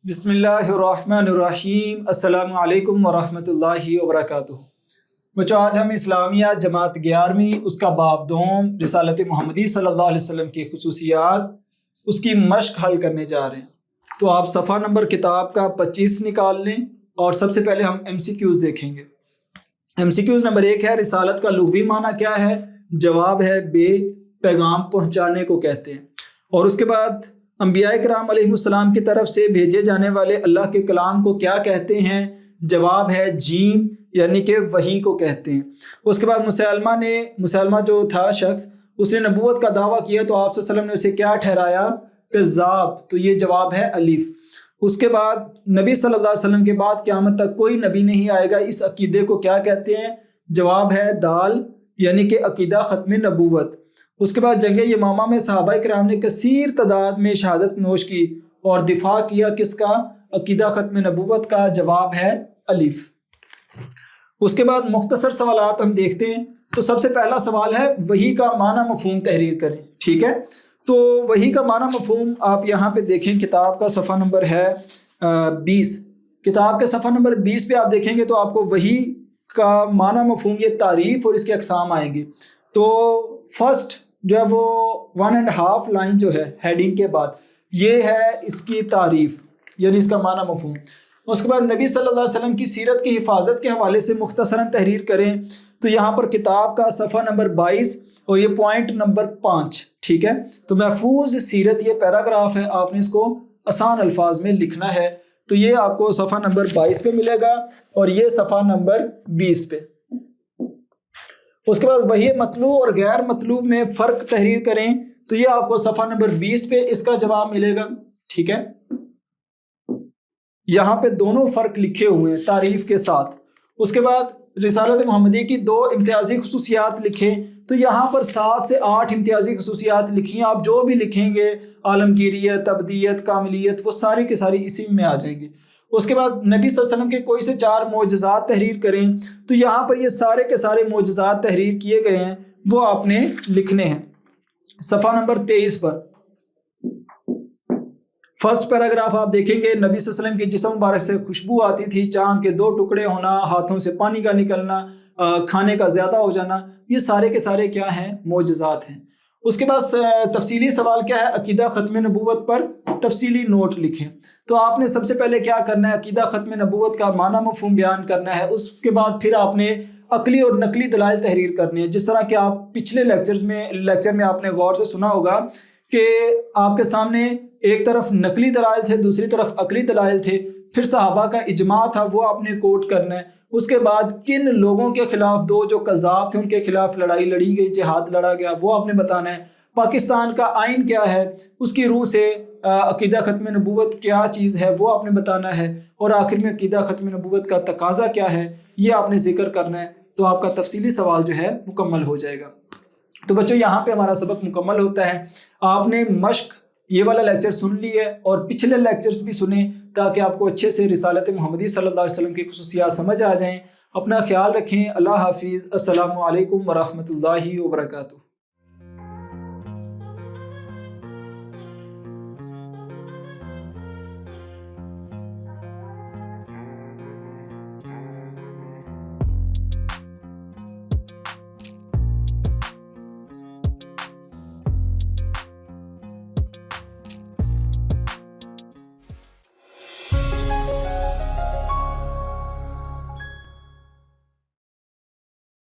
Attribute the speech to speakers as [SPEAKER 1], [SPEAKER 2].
[SPEAKER 1] बिस्मिल्लाहिर्रहमानिर्रहीम अस्सलामु अलैकुम वरहमतुल्लाहि वबरकातुहू। बच्चों, आज हम इस्लामिया जमात 11वीं उसका बाब दोम रिसालत मोहम्मदी सल्लल्लाहु अलैहि वसल्लम की खुसूसियात उसकी मश्क हल करने जा रहे हैं। तो आप सफ़ा नंबर किताब का 25 निकाल लें और सबसे पहले हम MCQs देखेंगे। MCQs नंबर 1 है, रिसालत का लुग़वी माना क्या है? जवाब है बे, पैगाम पहुँचाने को कहते हैं। और उसके बाद अंबिया किराम अलैहिस्सलाम की तरफ से भेजे जाने वाले अल्लाह के कलाम को क्या कहते हैं? जवाब है जीम, यानी कि वही को कहते हैं। उसके बाद मुसलमा जो था शख्स, उसने नबूवत का दावा किया तो आप सल्लल्लाहु अलैहि वसल्लम ने उसे क्या ठहराया? कज़्ज़ाब। तो ये जवाब है अलिफ। उसके बाद नबी सल्लल्लाहु अलैहि वसल्लम के बाद क़यामत तक कोई नबी नहीं आएगा, इस अकीदे को क्या कहते हैं? जवाब है दाल, यानी कि अकीदा ख़त्म नबूवत। उसके बाद जंग यमामा में सहाबा किराम ने कसीर तादाद में शहादत नोश की और दिफा किया किसका? अकीदा ख़त्म नबूवत का। जवाब है अलिफ। उसके बाद मुख्तसर सवालात हम देखते हैं। तो सबसे पहला सवाल है वही का माना मफहूम तहरीर करें। ठीक है, तो वही का माना मफहूम आप यहाँ पे देखें, किताब का सफ़ा नंबर है 20। किताब के सफ़ा नंबर 20 पे आप देखेंगे तो आपको वही का माना मफहूम, ये तारीफ़ और इसके अक़साम आएंगे। तो फर्स्ट जो है वो 1.5 लाइन जो है हेडिंग के बाद, ये है इसकी तारीफ़, यानी इसका माना मफहूम। उसके बाद नबी सल्लल्लाहु अलैहि वसल्लम की सीरत की हिफाजत के हवाले से मुख्तसरन तहरीर करें। तो यहाँ पर किताब का सफ़ा नंबर 22 और ये पॉइंट नंबर 5। ठीक है, तो महफूज सीरत ये पैराग्राफ है, आपने इसको आसान अल्फाज में लिखना है। तो ये आपको सफ़ा नंबर 22 पे मिलेगा और ये सफ़ा नंबर 20 पे। उसके बाद वही मतलू और गैर मतलूब में फ़र्क तहरीर करें। तो ये आपको सफ़ा नंबर 20 पे इसका जवाब मिलेगा। ठीक है, यहाँ पे दोनों फ़र्क लिखे हुए हैं तारीफ़ के साथ। उसके बाद रिसालत मोहम्मदी की 2 इम्तियाज़ी खुसूसियात लिखें। तो यहाँ पर 7 से 8 इम्तियाज़ी खुसूसियात लिखी हैं। आप जो भी लिखेंगे, आलमगीरियत, अबदियत, कामिलियत, वो सारी की सारी इसी में आ जाएंगी। उसके बाद नबी सल्लल्लाहु अलैहि वसल्लम के कोई से 4 मोजज़ात तहरीर करें। तो यहाँ पर ये सारे के सारे मोजज़ात तहरीर किए गए हैं, वो आपने लिखने हैं। सफ़ा नंबर 23 पर फर्स्ट पैराग्राफ आप देखेंगे, नबी सल्लल्लाहु अलैहि वसल्लम के जिस्म मुबारक से खुशबू आती थी, चाँद के 2 टुकड़े होना, हाथों से पानी का निकलना, खाने का ज़्यादा हो जाना, ये सारे के सारे क्या हैं? मोजज़ात हैं। उसके बाद तफसीली सवाल क्या है? अकीदा ख़त्म नबूवत पर तफसीली नोट लिखें। तो आपने सबसे पहले क्या करना है? अकीदा ख़त्म नबूवत का माना मफ़हूम बयान करना है। उसके बाद फिर आपने अकली और नकली दलाइल तहरीर करने हैं। जिस तरह कि आप पिछले लेक्चर में आपने गौर से सुना होगा कि आपके सामने एक तरफ नकली दलाइल थे, दूसरी तरफ अकली दलाइल थे, फिर सहाबा का इजमा था, वो आपने कोट करना है। उसके बाद किन लोगों के खिलाफ, 2 जो कज़ाब थे उनके खिलाफ लड़ाई लड़ी गई, जिहाद लड़ा गया, वो आपने बताना है। पाकिस्तान का आइन क्या है, उसकी रूह से अकीदा ख़त्म नबूवत क्या चीज़ है, वो आपने बताना है। और आखिर में अकीदा ख़त्म नबूवत का तकाज़ा क्या है, ये आपने जिक्र करना है। तो आपका तफसीली सवाल जो है मुकम्मल हो जाएगा। तो बच्चों, यहाँ पे हमारा सबक मुकम्मल होता है। आपने मश्क ये वाला लेक्चर सुन लिया और पिछले लेक्चर्स भी सुने, ताकि आपको अच्छे से रिसालत मोहम्मदी सल्लल्लाहु अलैहि वसल्लम की खुसूसियात समझ आ जाएं। अपना ख्याल रखें। अल्लाह हाफिज़। अस्सलामु अलैकुम वरहमतुल्लाहि वबरकातुहू।